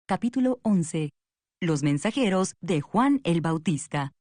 Capítulo 11. Los mensajeros de Juan el Bautista.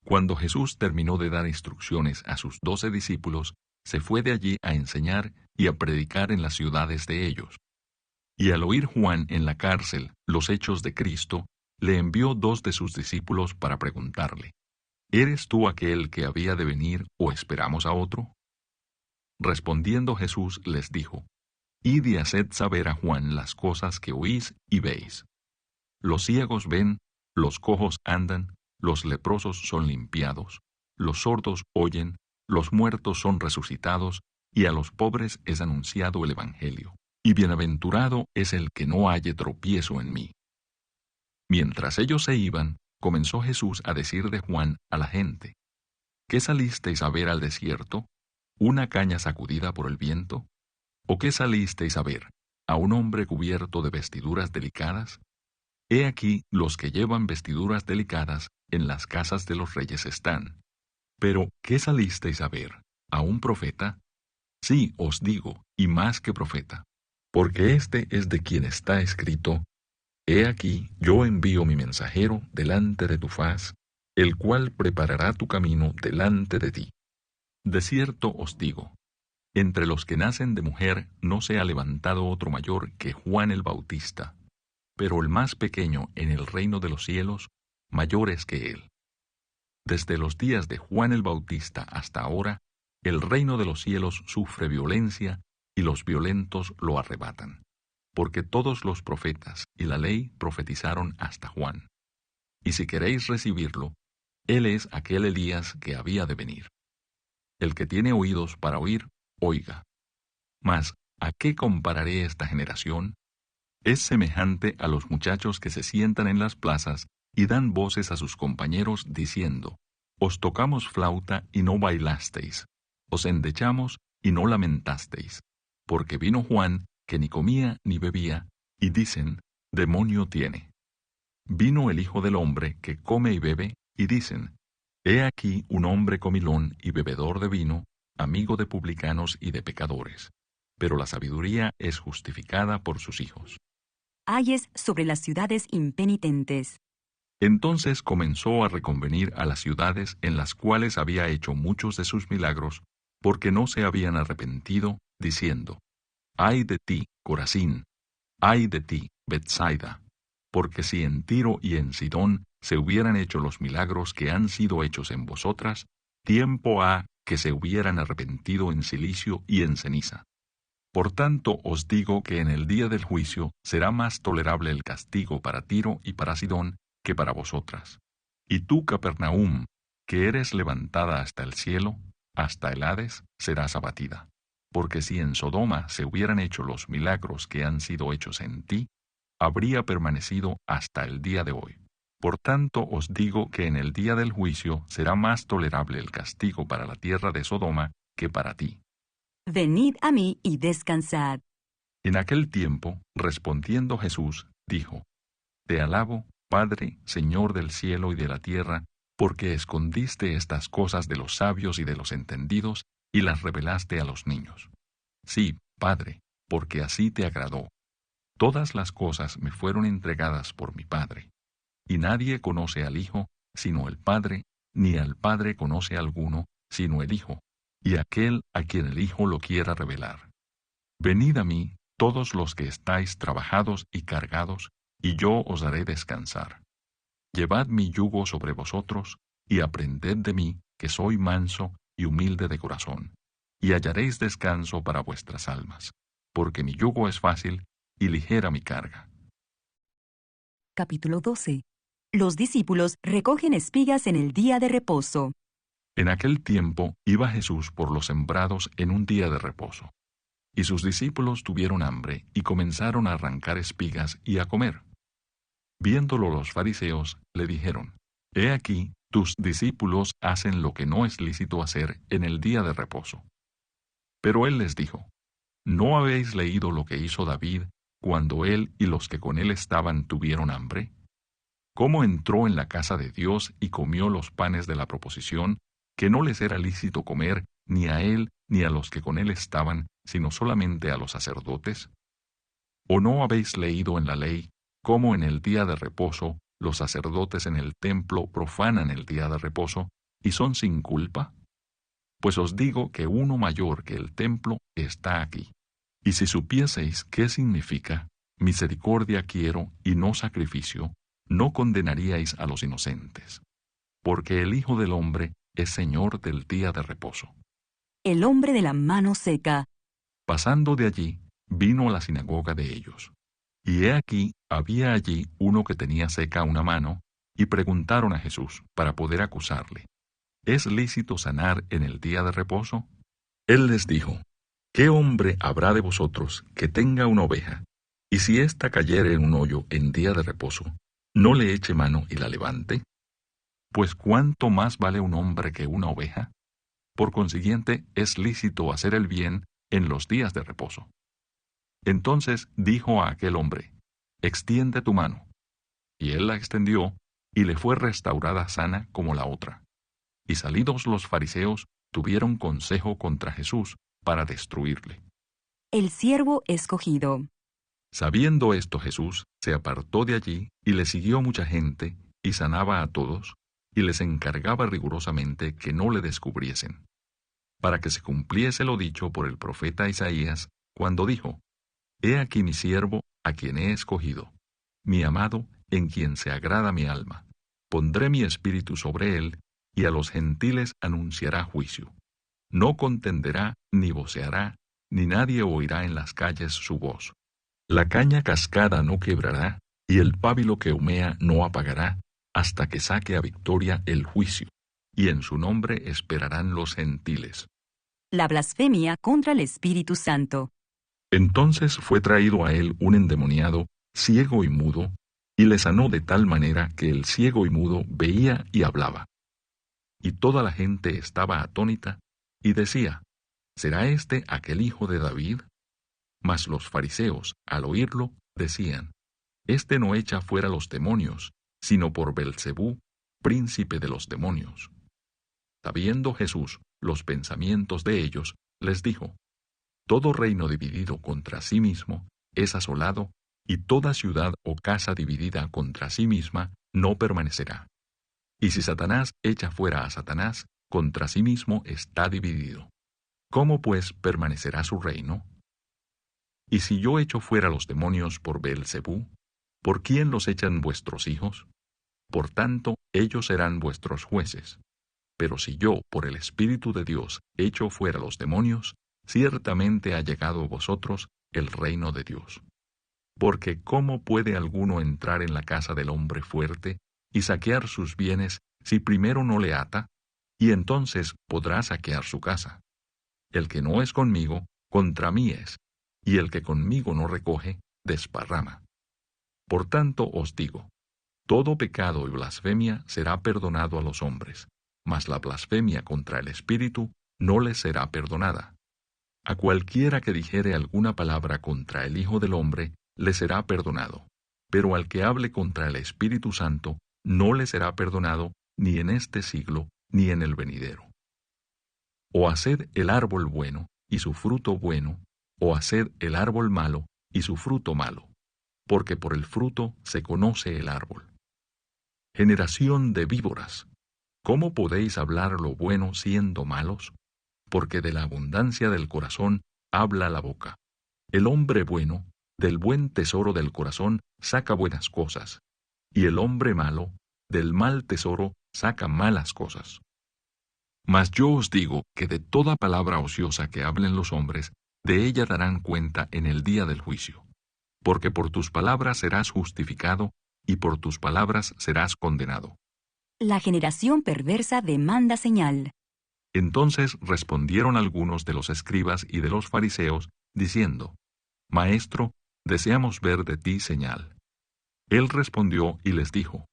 Cuando Jesús terminó de dar instrucciones a sus 12 discípulos, se fue de allí a enseñar y a predicar en las ciudades de ellos. Y al oír Juan en la cárcel los hechos de Cristo, le envió 2 de sus discípulos para preguntarle: ¿Eres tú aquel que había de venir o esperamos a otro? Respondiendo Jesús les dijo: Id y haced saber a Juan las cosas que oís y veis. Los ciegos ven, los cojos andan, los leprosos son limpiados, los sordos oyen, los muertos son resucitados, y a los pobres es anunciado el Evangelio. Y bienaventurado es el que no halle tropiezo en mí. Mientras ellos se iban, comenzó Jesús a decir de Juan a la gente: ¿Qué salisteis a ver al desierto? ¿Una caña sacudida por el viento? ¿O qué salisteis a ver? ¿A un hombre cubierto de vestiduras delicadas? He aquí los que llevan vestiduras delicadas en las casas de los reyes están. Pero, ¿qué salisteis a ver? ¿A un profeta? Sí, os digo, y más que profeta. Porque este es de quien está escrito: He aquí, yo envío mi mensajero delante de tu faz, el cual preparará tu camino delante de ti. De cierto os digo, entre los que nacen de mujer no se ha levantado otro mayor que Juan el Bautista, pero el más pequeño en el reino de los cielos, mayor es que él. Desde los días de Juan el Bautista hasta ahora, el reino de los cielos sufre violencia, y los violentos lo arrebatan. Porque todos los profetas y la ley profetizaron hasta Juan. Y si queréis recibirlo, él es aquel Elías que había de venir. El que tiene oídos para oír, oiga. Mas, ¿a qué compararé esta generación? Es semejante a los muchachos que se sientan en las plazas y dan voces a sus compañeros diciendo: Os tocamos flauta y no bailasteis, os endechamos y no lamentasteis, porque vino Juan, que ni comía ni bebía, y dicen: Demonio tiene. Vino el Hijo del Hombre, que come y bebe, y dicen: He aquí un hombre comilón y bebedor de vino, amigo de publicanos y de pecadores. Pero la sabiduría es justificada por sus hijos. Ayes sobre las ciudades impenitentes. Entonces comenzó a reconvenir a las ciudades en las cuales había hecho muchos de sus milagros, porque no se habían arrepentido, diciendo: Ay de ti, Corazín, ay de ti, Betsaida, porque si en Tiro y en Sidón se hubieran hecho los milagros que han sido hechos en vosotras, tiempo ha que se hubieran arrepentido en cilicio y en ceniza. Por tanto os digo que en el día del juicio será más tolerable el castigo para Tiro y para Sidón que para vosotras. Y tú, Capernaum, que eres levantada hasta el cielo, hasta el Hades, serás abatida. Porque si en Sodoma se hubieran hecho los milagros que han sido hechos en ti, habría permanecido hasta el día de hoy. Por tanto os digo que en el día del juicio será más tolerable el castigo para la tierra de Sodoma que para ti. Venid a mí y descansad. En aquel tiempo, respondiendo Jesús, dijo: Te alabo, Padre, Señor del cielo y de la tierra, porque escondiste estas cosas de los sabios y de los entendidos, y las revelaste a los niños. Sí, Padre, porque así te agradó. Todas las cosas me fueron entregadas por mi Padre. Y nadie conoce al Hijo, sino el Padre, ni al Padre conoce a alguno, sino el Hijo, y aquel a quien el Hijo lo quiera revelar. Venid a mí, todos los que estáis trabajados y cargados, y yo os haré descansar. Llevad mi yugo sobre vosotros, y aprended de mí, que soy manso y humilde de corazón, y hallaréis descanso para vuestras almas, porque mi yugo es fácil y ligera mi carga. Capítulo 12. Los discípulos recogen espigas en el día de reposo. En aquel tiempo iba Jesús por los sembrados en un día de reposo. Y sus discípulos tuvieron hambre y comenzaron a arrancar espigas y a comer. Viéndolo los fariseos, le dijeron: He aquí, tus discípulos hacen lo que no es lícito hacer en el día de reposo. Pero él les dijo: ¿No habéis leído lo que hizo David cuando él y los que con él estaban tuvieron hambre? ¿Cómo entró en la casa de Dios y comió los panes de la proposición, que no les era lícito comer ni a él ni a los que con él estaban, sino solamente a los sacerdotes? ¿O no habéis leído en la ley cómo en el día de reposo los sacerdotes en el templo profanan el día de reposo y son sin culpa? Pues os digo que uno mayor que el templo está aquí. Y si supieseis qué significa misericordia quiero y no sacrificio, no condenaríais a los inocentes, porque el Hijo del Hombre es Señor del día de reposo. El hombre de la mano seca. Pasando de allí, vino a la sinagoga de ellos. Y he aquí, había allí uno que tenía seca una mano, y preguntaron a Jesús, para poder acusarle, ¿es lícito sanar en el día de reposo? Él les dijo, ¿qué hombre habrá de vosotros que tenga una oveja, y si ésta cayere en un hoyo en día de reposo, no le eche mano y la levante? Pues ¿cuánto más vale un hombre que una oveja? Por consiguiente, es lícito hacer el bien en los días de reposo. Entonces dijo a aquel hombre, extiende tu mano. Y él la extendió, y le fue restaurada sana como la otra. Y salidos los fariseos, tuvieron consejo contra Jesús para destruirle. El siervo escogido. Sabiendo esto Jesús, se apartó de allí, y le siguió mucha gente, y sanaba a todos, y les encargaba rigurosamente que no le descubriesen, para que se cumpliese lo dicho por el profeta Isaías, cuando dijo, He aquí mi siervo, a quien he escogido, mi amado, en quien se agrada mi alma. Pondré mi espíritu sobre él, y a los gentiles anunciará juicio. No contenderá, ni voceará, ni nadie oirá en las calles su voz. La caña cascada no quebrará, y el pábilo que humea no apagará, hasta que saque a victoria el juicio, y en su nombre esperarán los gentiles. La blasfemia contra el Espíritu Santo. Entonces fue traído a él un endemoniado, ciego y mudo, y le sanó de tal manera que el ciego y mudo veía y hablaba. Y toda la gente estaba atónita, y decía, ¿será este aquel hijo de David? Mas los fariseos, al oírlo, decían, Este no echa fuera los demonios, sino por Belcebú, príncipe de los demonios. Sabiendo Jesús los pensamientos de ellos, les dijo, Todo reino dividido contra sí mismo es asolado, y toda ciudad o casa dividida contra sí misma no permanecerá. Y si Satanás echa fuera a Satanás, contra sí mismo está dividido. ¿Cómo pues permanecerá su reino? Y si yo echo fuera los demonios por Beelzebú, ¿por quién los echan vuestros hijos? Por tanto, ellos serán vuestros jueces. Pero si yo, por el Espíritu de Dios, echo fuera los demonios, ciertamente ha llegado a vosotros el reino de Dios. Porque ¿cómo puede alguno entrar en la casa del hombre fuerte y saquear sus bienes si primero no le ata? Y entonces podrá saquear su casa. El que no es conmigo, contra mí es, y el que conmigo no recoge, desparrama. Por tanto os digo, todo pecado y blasfemia será perdonado a los hombres, mas la blasfemia contra el Espíritu no les será perdonada. A cualquiera que dijere alguna palabra contra el Hijo del Hombre, le será perdonado, pero al que hable contra el Espíritu Santo, no le será perdonado ni en este siglo, ni en el venidero. O haced el árbol bueno, y su fruto bueno, o haced el árbol malo, y su fruto malo, porque por el fruto se conoce el árbol. Generación de víboras, ¿cómo podéis hablar lo bueno siendo malos? Porque de la abundancia del corazón habla la boca. El hombre bueno, del buen tesoro del corazón, saca buenas cosas, y el hombre malo, del mal tesoro, saca malas cosas. Mas yo os digo que de toda palabra ociosa que hablen los hombres, de ella darán cuenta en el día del juicio. Porque por tus palabras serás justificado, y por tus palabras serás condenado. La generación perversa demanda señal. Entonces respondieron algunos de los escribas y de los fariseos, diciendo, Maestro, deseamos ver de ti señal. Él respondió y les dijo,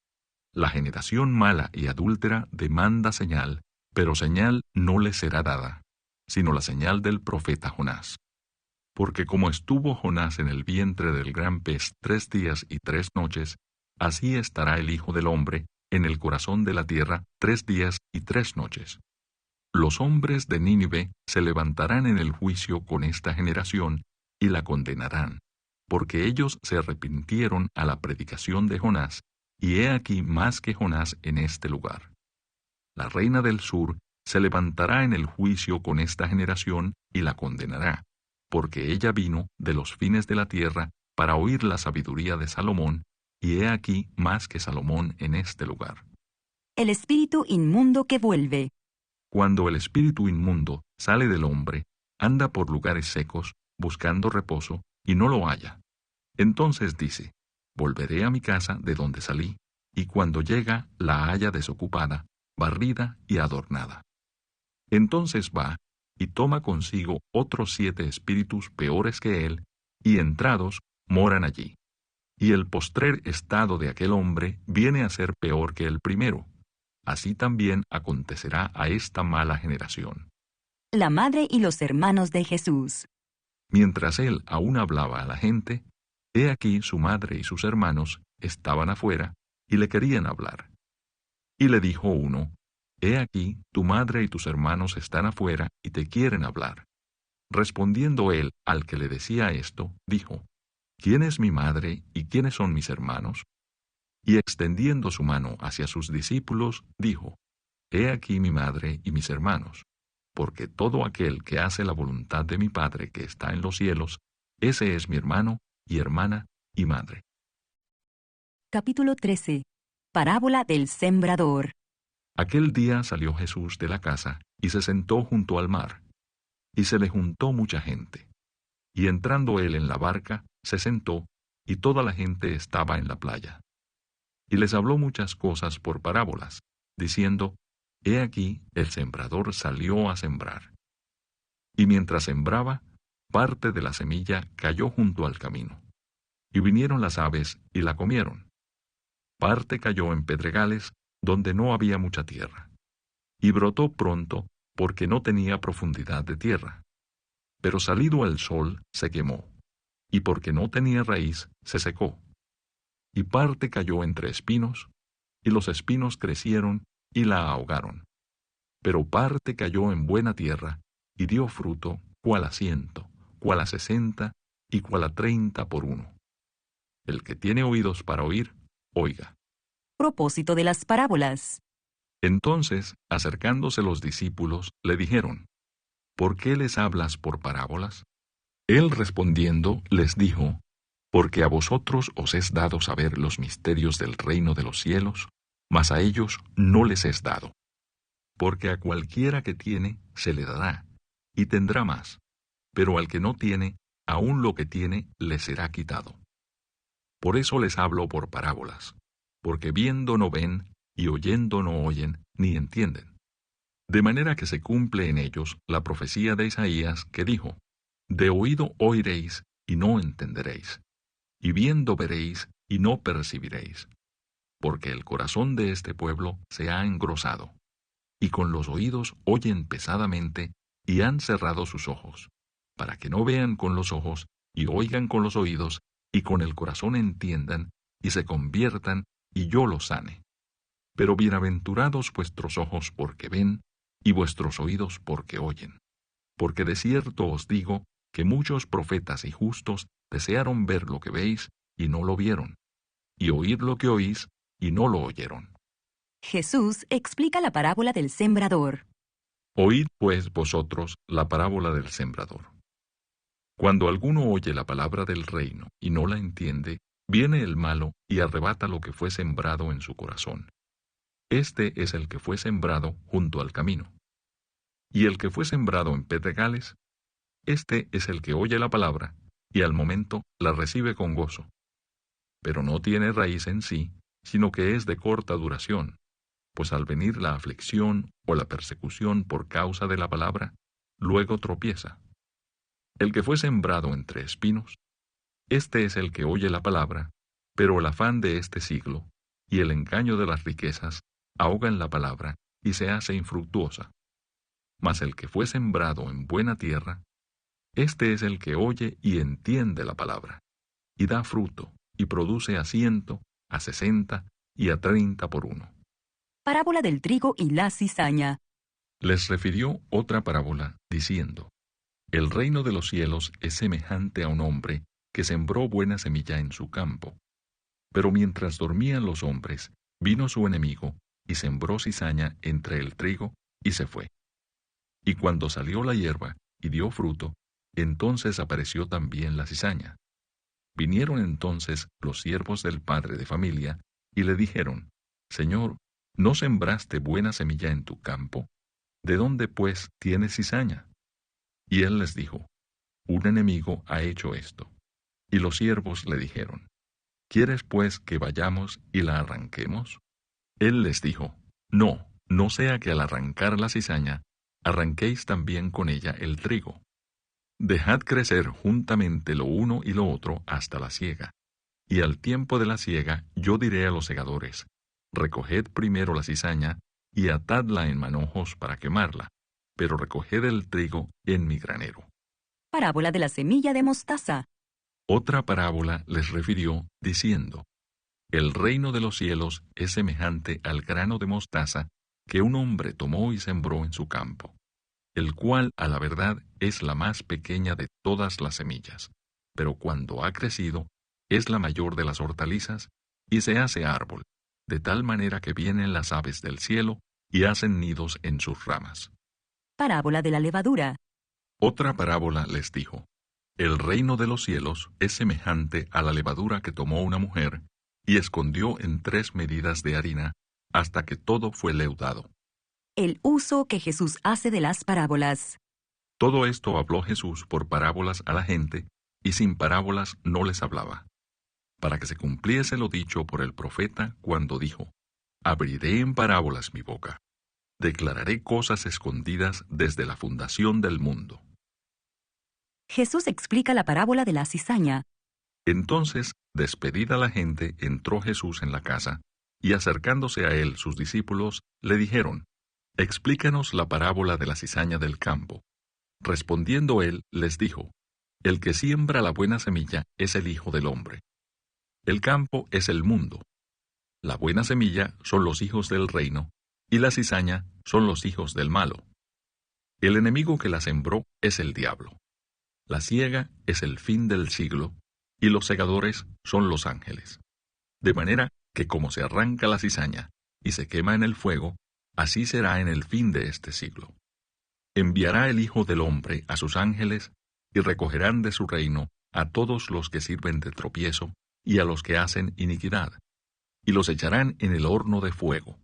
La generación mala y adúltera demanda señal, pero señal no le será dada, sino la señal del profeta Jonás. Porque como estuvo Jonás en el vientre del gran pez 3 días y 3 noches, así estará el Hijo del Hombre en el corazón de la tierra 3 días y 3 noches. Los hombres de Nínive se levantarán en el juicio con esta generación y la condenarán, porque ellos se arrepintieron a la predicación de Jonás, y he aquí más que Jonás en este lugar. La reina del sur se levantará en el juicio con esta generación y la condenará, porque ella vino de los fines de la tierra para oír la sabiduría de Salomón, y he aquí más que Salomón en este lugar. El espíritu inmundo que vuelve. Cuando el espíritu inmundo sale del hombre, anda por lugares secos, buscando reposo, y no lo halla. Entonces dice, volveré a mi casa de donde salí, y cuando llega la halla desocupada, barrida y adornada. Entonces va, y toma consigo otros 7 espíritus peores que él, y entrados, moran allí. Y el postrer estado de aquel hombre viene a ser peor que el primero. Así también acontecerá a esta mala generación. La madre y los hermanos de Jesús. Mientras él aún hablaba a la gente, he aquí su madre y sus hermanos estaban afuera y le querían hablar. Y le dijo uno, he aquí tu madre y tus hermanos están afuera y te quieren hablar. Respondiendo él al que le decía esto, dijo, ¿quién es mi madre y quiénes son mis hermanos? Y extendiendo su mano hacia sus discípulos, dijo, he aquí mi madre y mis hermanos, porque todo aquel que hace la voluntad de mi Padre que está en los cielos, ese es mi hermano y hermana y madre. Capítulo 13. Parábola del sembrador. Aquel día salió Jesús de la casa y se sentó junto al mar, y se le juntó mucha gente. Y entrando él en la barca, se sentó, y toda la gente estaba en la playa. Y les habló muchas cosas por parábolas, diciendo, he aquí el sembrador salió a sembrar. Y mientras sembraba, parte de la semilla cayó junto al camino. Y vinieron las aves y la comieron. Parte cayó en pedregales, donde no había mucha tierra. Y brotó pronto, porque no tenía profundidad de tierra. Pero salido el sol, se quemó. Y porque no tenía raíz, se secó. Y parte cayó entre espinos, y los espinos crecieron y la ahogaron. Pero parte cayó en buena tierra, y dio fruto, cual a 100, cual a 60, y cual a 30 por uno. El que tiene oídos para oír, oiga. Propósito de las parábolas. Entonces, acercándose los discípulos, le dijeron, ¿por qué les hablas por parábolas? Él respondiendo, les dijo, porque a vosotros os es dado saber los misterios del reino de los cielos, mas a ellos no les es dado. Porque a cualquiera que tiene, se le dará, y tendrá más, pero al que no tiene, aun lo que tiene, le será quitado. Por eso les hablo por parábolas, porque viendo no ven, y oyendo no oyen, ni entienden. De manera que se cumple en ellos la profecía de Isaías que dijo, de oído oiréis, y no entenderéis, y viendo veréis, y no percibiréis. Porque el corazón de este pueblo se ha engrosado, y con los oídos oyen pesadamente, y han cerrado sus ojos, para que no vean con los ojos, y oigan con los oídos, y con el corazón entiendan, y se conviertan, y yo los sane. Pero bienaventurados vuestros ojos porque ven, y vuestros oídos porque oyen. Porque de cierto os digo, que muchos profetas y justos desearon ver lo que veis, y no lo vieron, y oír lo que oís, y no lo oyeron. Jesús explica la parábola del sembrador. Oíd pues vosotros la parábola del sembrador. Cuando alguno oye la palabra del reino y no la entiende, viene el malo y arrebata lo que fue sembrado en su corazón. Este es el que fue sembrado junto al camino. Y el que fue sembrado en pedregales, este es el que oye la palabra, y al momento la recibe con gozo. Pero no tiene raíz en sí, sino que es de corta duración, pues al venir la aflicción o la persecución por causa de la palabra, luego tropieza. El que fue sembrado entre espinos, este es el que oye la palabra, pero el afán de este siglo y el engaño de las riquezas ahogan la palabra y se hace infructuosa. Mas el que fue sembrado en buena tierra, este es el que oye y entiende la palabra, y da fruto, y produce a 100, a 60 y a 30 por uno. Parábola del trigo y la cizaña. Les refirió otra parábola, diciendo, el reino de los cielos es semejante a un hombre que sembró buena semilla en su campo. Pero mientras dormían los hombres, vino su enemigo, y sembró cizaña entre el trigo, y se fue. Y cuando salió la hierba, y dio fruto, entonces apareció también la cizaña. Vinieron entonces los siervos del padre de familia, y le dijeron, Señor, ¿no sembraste buena semilla en tu campo? ¿De dónde, pues, tienes cizaña? Y él les dijo, un enemigo ha hecho esto. Y los siervos le dijeron, ¿quieres, pues, que vayamos y la arranquemos? Él les dijo, no, no sea que al arrancar la cizaña, arranquéis también con ella el trigo. Dejad crecer juntamente lo uno y lo otro hasta la siega. Y al tiempo de la siega yo diré a los segadores, recoged primero la cizaña y atadla en manojos para quemarla, pero recoged el trigo en mi granero. Parábola de la semilla de mostaza. Otra parábola les refirió, diciendo, el reino de los cielos es semejante al grano de mostaza que un hombre tomó y sembró en su campo, el cual a la verdad es la más pequeña de todas las semillas, pero cuando ha crecido, es la mayor de las hortalizas, y se hace árbol, de tal manera que vienen las aves del cielo y hacen nidos en sus ramas. Parábola de la levadura. Otra parábola les dijo, el reino de los cielos es semejante a la levadura que tomó una mujer y escondió en 3 medidas de harina hasta que todo fue leudado. El uso que Jesús hace de las parábolas. Todo esto habló Jesús por parábolas a la gente, y sin parábolas no les hablaba, para que se cumpliese lo dicho por el profeta cuando dijo, abriré en parábolas mi boca, declararé cosas escondidas desde la fundación del mundo. Jesús explica la parábola de la cizaña. Entonces, despedida la gente, entró Jesús en la casa, y acercándose a él sus discípulos, le dijeron, explícanos la parábola de la cizaña del campo. Respondiendo él, les dijo, el que siembra la buena semilla es el Hijo del Hombre. El campo es el mundo. La buena semilla son los hijos del reino, y la cizaña son los hijos del malo. El enemigo que la sembró es el diablo. La siega es el fin del siglo, y los segadores son los ángeles. De manera que como se arranca la cizaña y se quema en el fuego, así será en el fin de este siglo. Enviará el Hijo del Hombre a sus ángeles, y recogerán de su reino a todos los que sirven de tropiezo y a los que hacen iniquidad, y los echarán en el horno de fuego.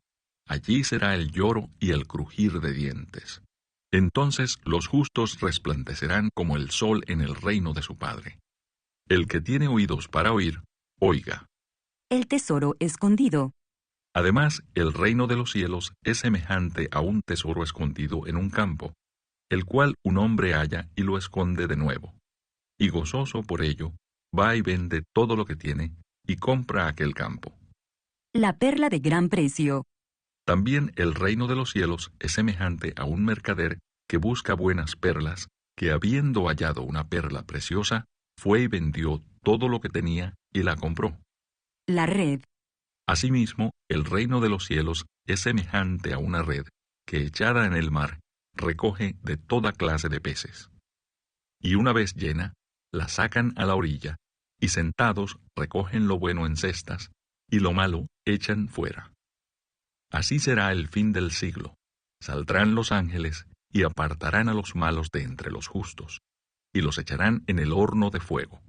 Allí será el lloro y el crujir de dientes. Entonces los justos resplandecerán como el sol en el reino de su Padre. El que tiene oídos para oír, oiga. El tesoro escondido. Además, el reino de los cielos es semejante a un tesoro escondido en un campo, el cual un hombre halla y lo esconde de nuevo. Y gozoso por ello, va y vende todo lo que tiene y compra aquel campo. La perla de gran precio. También el reino de los cielos es semejante a un mercader que busca buenas perlas, que habiendo hallado una perla preciosa, fue y vendió todo lo que tenía y la compró. La red. Asimismo, el reino de los cielos es semejante a una red que echada en el mar recoge de toda clase de peces. Y una vez llena, la sacan a la orilla, y sentados recogen lo bueno en cestas, y lo malo echan fuera. Así será el fin del siglo. Saldrán los ángeles y apartarán a los malos de entre los justos, y los echarán en el horno de fuego.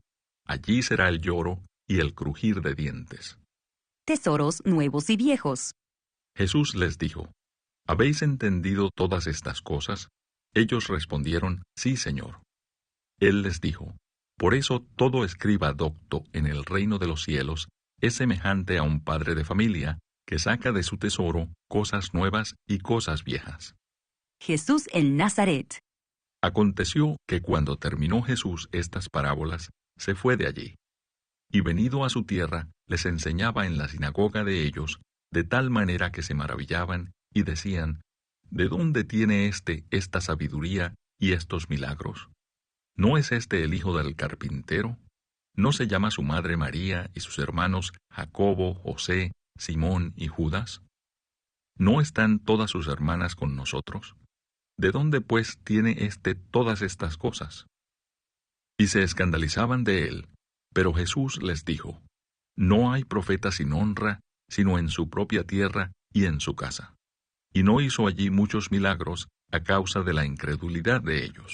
Allí será el lloro y el crujir de dientes. Tesoros nuevos y viejos. Jesús les dijo, ¿habéis entendido todas estas cosas? Ellos respondieron, sí, Señor. Él les dijo, por eso todo escriba docto en el reino de los cielos es semejante a un padre de familia que saca de su tesoro cosas nuevas y cosas viejas. Jesús en Nazaret. Aconteció que cuando terminó Jesús estas parábolas, se fue de allí. Y venido a su tierra, les enseñaba en la sinagoga de ellos, de tal manera que se maravillaban y decían, ¿de dónde tiene esta sabiduría y estos milagros? ¿No es este el hijo del carpintero? ¿No se llama su madre María y sus hermanos Jacobo, José, Simón y Judas? ¿No están todas sus hermanas con nosotros? ¿De dónde pues tiene todas estas cosas? Y se escandalizaban de él, Pero Jesús les dijo, no hay profeta sin honra, sino en su propia tierra y en su casa. Y no hizo allí muchos milagros a causa de la incredulidad de ellos.